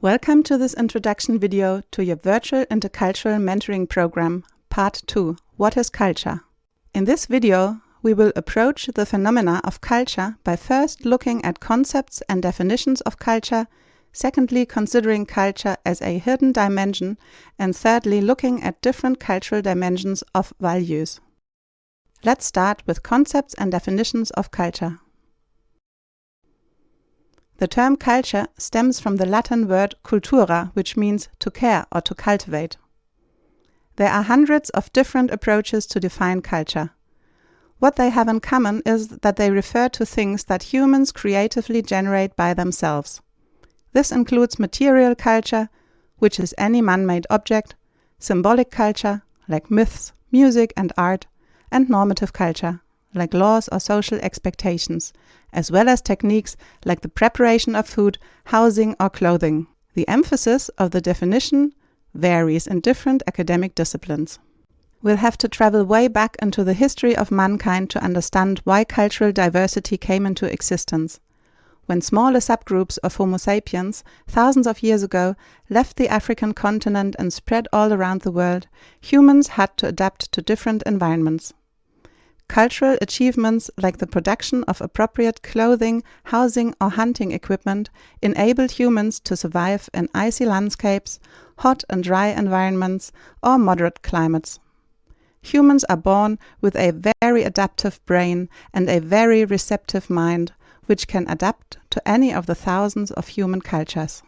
Welcome to this introduction video to your virtual intercultural mentoring program, Part 2, What is Culture? In this video, we will approach the phenomena of culture by first looking at concepts and definitions of culture, secondly considering culture as a hidden dimension, and thirdly looking at different cultural dimensions of values. Let's start with concepts and definitions of culture. The term culture stems from the Latin word cultura, which means to care or to cultivate. There are hundreds of different approaches to define culture. What they have in common is that they refer to things that humans creatively generate by themselves. This includes material culture, which is any man-made object, symbolic culture, like myths, music and art, and normative culture, like laws or social expectations, as well as techniques like the preparation of food, housing or clothing. The emphasis of the definition varies in different academic disciplines. We'll have to travel way back into the history of mankind to understand why cultural diversity came into existence. When smaller subgroups of Homo sapiens, thousands of years ago, left the African continent and spread all around the world, humans had to adapt to different environments. Cultural achievements like the production of appropriate clothing, housing or hunting equipment enabled humans to survive in icy landscapes, hot and dry environments or moderate climates. Humans are born with a very adaptive brain and a very receptive mind, which can adapt to any of the thousands of human cultures.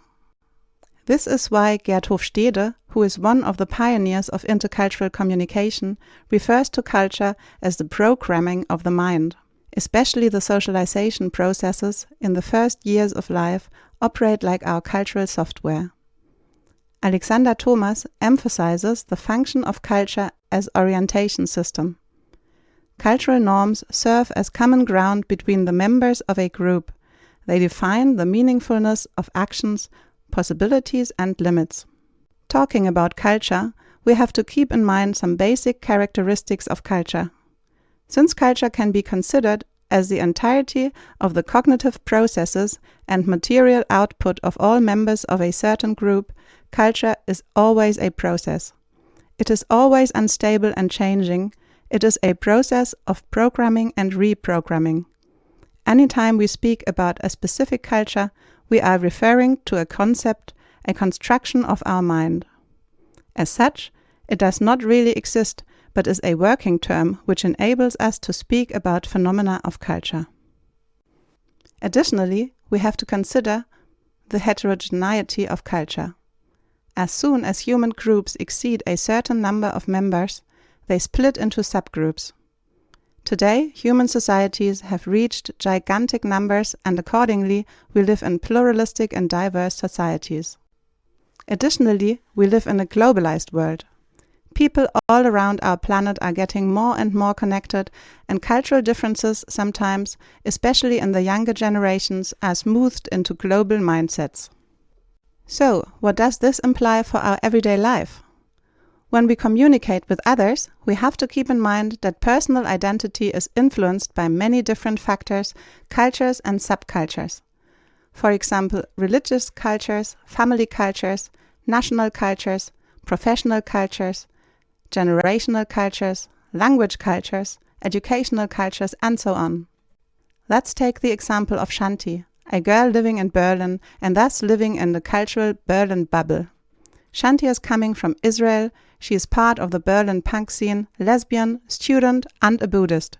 This is why Gerd Hofstede, who is one of the pioneers of intercultural communication, refers to culture as the programming of the mind. Especially the socialization processes in the first years of life operate like our cultural software. Alexander Thomas emphasizes the function of culture as orientation system. Cultural norms serve as common ground between the members of a group. They define the meaningfulness of actions, possibilities and limits. Talking about culture, we have to keep in mind some basic characteristics of culture. Since culture can be considered as the entirety of the cognitive processes and material output of all members of a certain group, culture is always a process. It is always unstable and changing. It is a process of programming and reprogramming. Anytime we speak about a specific culture, we are referring to a concept, a construction of our mind. As such, it does not really exist, but is a working term which enables us to speak about phenomena of culture. Additionally, we have to consider the heterogeneity of culture. As soon as human groups exceed a certain number of members, they split into subgroups. Today, human societies have reached gigantic numbers and accordingly, we live in pluralistic and diverse societies. Additionally, we live in a globalized world. People all around our planet are getting more and more connected, and cultural differences sometimes, especially in the younger generations, are smoothed into global mindsets. So, what does this imply for our everyday life? When we communicate with others, we have to keep in mind that personal identity is influenced by many different factors, cultures and subcultures. For example, religious cultures, family cultures, national cultures, professional cultures, generational cultures, language cultures, educational cultures, and so on. Let's take the example of Shanti, a girl living in Berlin and thus living in the cultural Berlin bubble. Shanti is coming from Israel. She is part of the Berlin punk scene, lesbian, student and a Buddhist.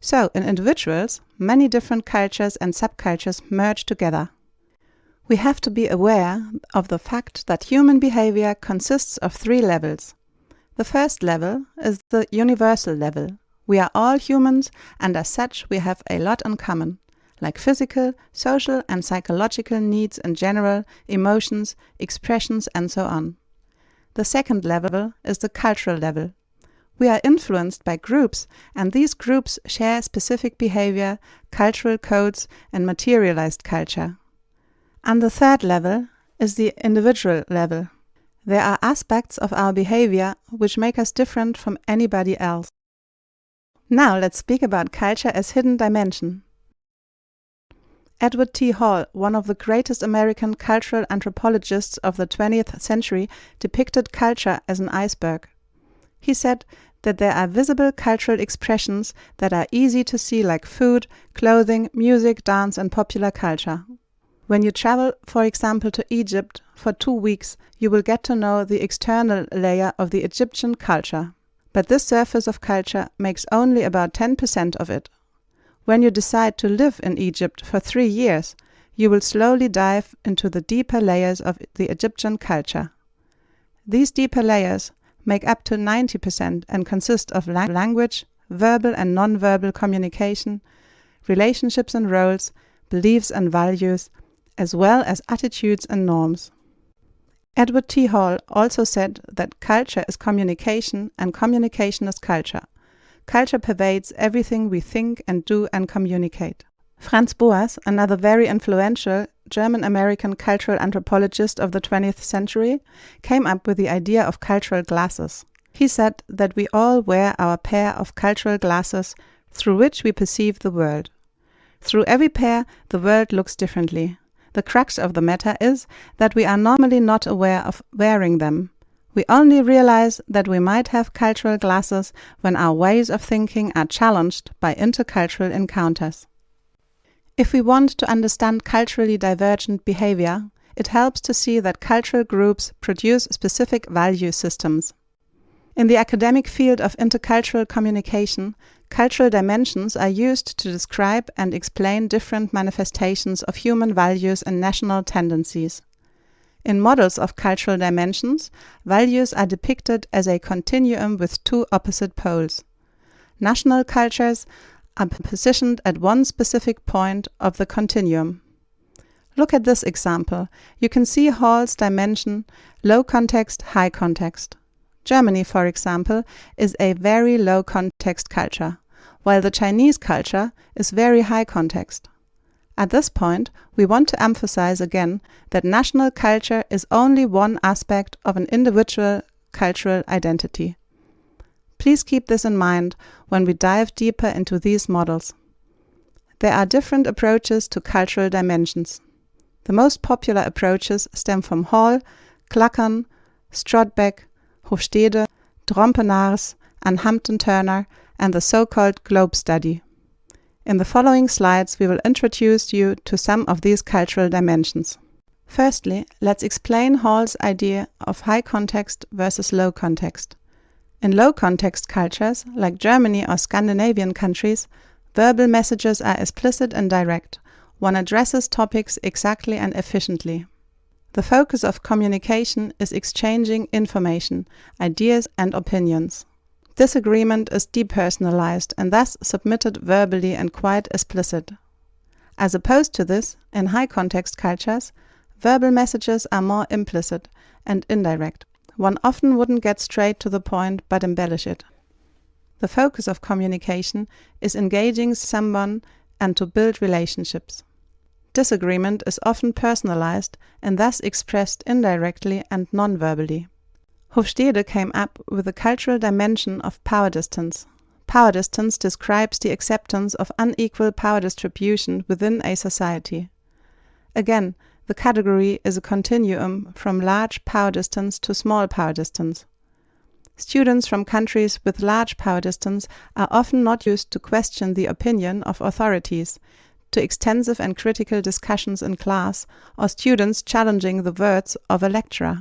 So, in individuals, many different cultures and subcultures merge together. We have to be aware of the fact that human behavior consists of 3 levels. The first level is the universal level. We are all humans and as such we have a lot in common, like physical, social and psychological needs in general, emotions, expressions and so on. The second level is the cultural level. We are influenced by groups, and these groups share specific behavior, cultural codes, and materialized culture. And the third level is the individual level. There are aspects of our behavior which make us different from anybody else. Now let's speak about culture as hidden dimension. Edward T. Hall, one of the greatest American cultural anthropologists of the 20th century, depicted culture as an iceberg. He said that there are visible cultural expressions that are easy to see, like food, clothing, music, dance, and popular culture. When you travel, for example, to Egypt for 2 weeks, you will get to know the external layer of the Egyptian culture. But this surface of culture makes only about 10% of it. When you decide to live in Egypt for 3 years, you will slowly dive into the deeper layers of the Egyptian culture. These deeper layers make up to 90% and consist of language, verbal and non-verbal communication, relationships and roles, beliefs and values, as well as attitudes and norms. Edward T. Hall also said that culture is communication and communication is culture. Culture pervades everything we think and do and communicate. Franz Boas, another very influential German-American cultural anthropologist of the 20th century, came up with the idea of cultural glasses. He said that we all wear our pair of cultural glasses through which we perceive the world. Through every pair, the world looks differently. The crux of the matter is that we are normally not aware of wearing them. We only realize that we might have cultural glasses when our ways of thinking are challenged by intercultural encounters. If we want to understand culturally divergent behavior, it helps to see that cultural groups produce specific value systems. In the academic field of intercultural communication, cultural dimensions are used to describe and explain different manifestations of human values and national tendencies. In models of cultural dimensions, values are depicted as a continuum with 2 opposite poles. National cultures are positioned at one specific point of the continuum. Look at this example. You can see Hall's dimension, low context, high context. Germany, for example, is a very low context culture, while the Chinese culture is very high context. At this point, we want to emphasize again that national culture is only one aspect of an individual cultural identity. Please keep this in mind when we dive deeper into these models. There are different approaches to cultural dimensions. The most popular approaches stem from Hall, Klackern, Strodbeck, Hofstede, Trompenaars, and Hampton-Turner, and the so-called Globe Study. In the following slides, we will introduce you to some of these cultural dimensions. Firstly, let's explain Hall's idea of high context versus low context. In low context cultures, like Germany or Scandinavian countries, verbal messages are explicit and direct. One addresses topics exactly and efficiently. The focus of communication is exchanging information, ideas and opinions. Disagreement is depersonalized and thus submitted verbally and quite explicit. As opposed to this, in high context cultures, verbal messages are more implicit and indirect. One often wouldn't get straight to the point but embellish it. The focus of communication is engaging someone and to build relationships. Disagreement is often personalized and thus expressed indirectly and non-verbally. Hofstede came up with the cultural dimension of power distance. Power distance describes the acceptance of unequal power distribution within a society. Again, the category is a continuum from large power distance to small power distance. Students from countries with large power distance are often not used to question the opinion of authorities, to extensive and critical discussions in class, or students challenging the words of a lecturer.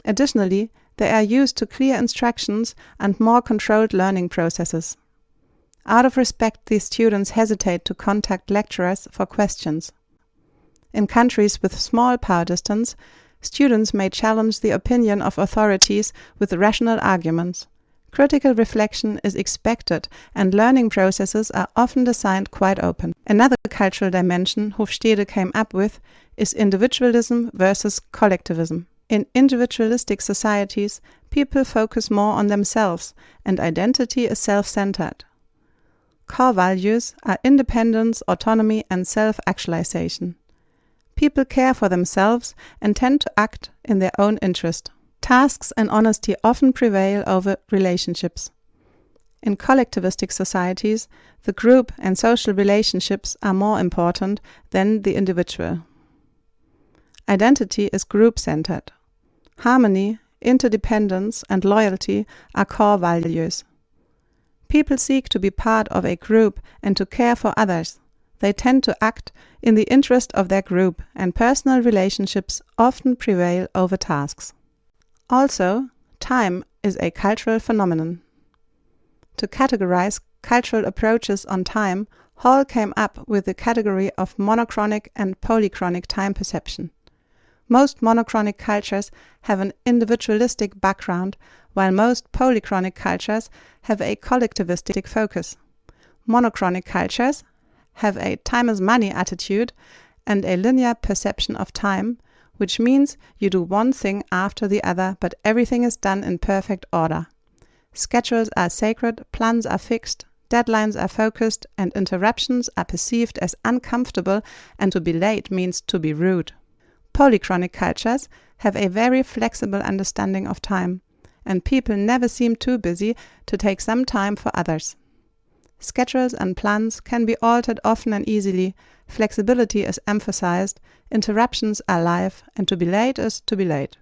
Additionally, they are used to clear instructions and more controlled learning processes. Out of respect, these students hesitate to contact lecturers for questions. In countries with small power distance, students may challenge the opinion of authorities with rational arguments. Critical reflection is expected and learning processes are often designed quite open. Another cultural dimension Hofstede came up with is individualism versus collectivism. In individualistic societies, people focus more on themselves and identity is self-centered. Core values are independence, autonomy, and self-actualization. People care for themselves and tend to act in their own interest. Tasks and honesty often prevail over relationships. In collectivistic societies, the group and social relationships are more important than the individual. Identity is group-centered. Harmony, interdependence, and loyalty are core values. People seek to be part of a group and to care for others. They tend to act in the interest of their group, and personal relationships often prevail over tasks. Also, time is a cultural phenomenon. To categorize cultural approaches on time, Hall came up with the category of monochronic and polychronic time perception. Most monochronic cultures have an individualistic background, while most polychronic cultures have a collectivistic focus. Monochronic cultures have a time is money attitude and a linear perception of time, which means you do one thing after the other, but everything is done in perfect order. Schedules are sacred, plans are fixed, deadlines are focused, and interruptions are perceived as uncomfortable, and to be late means to be rude. Polychronic cultures have a very flexible understanding of time, and people never seem too busy to take some time for others. Schedules and plans can be altered often and easily, flexibility is emphasized, interruptions are live, and to be late is to be late.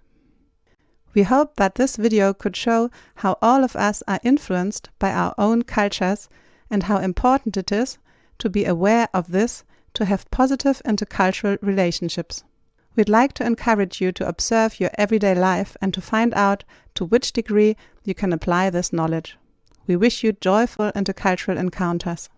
We hope that this video could show how all of us are influenced by our own cultures and how important it is to be aware of this to have positive intercultural relationships. We'd like to encourage you to observe your everyday life and to find out to which degree you can apply this knowledge. We wish you joyful intercultural encounters.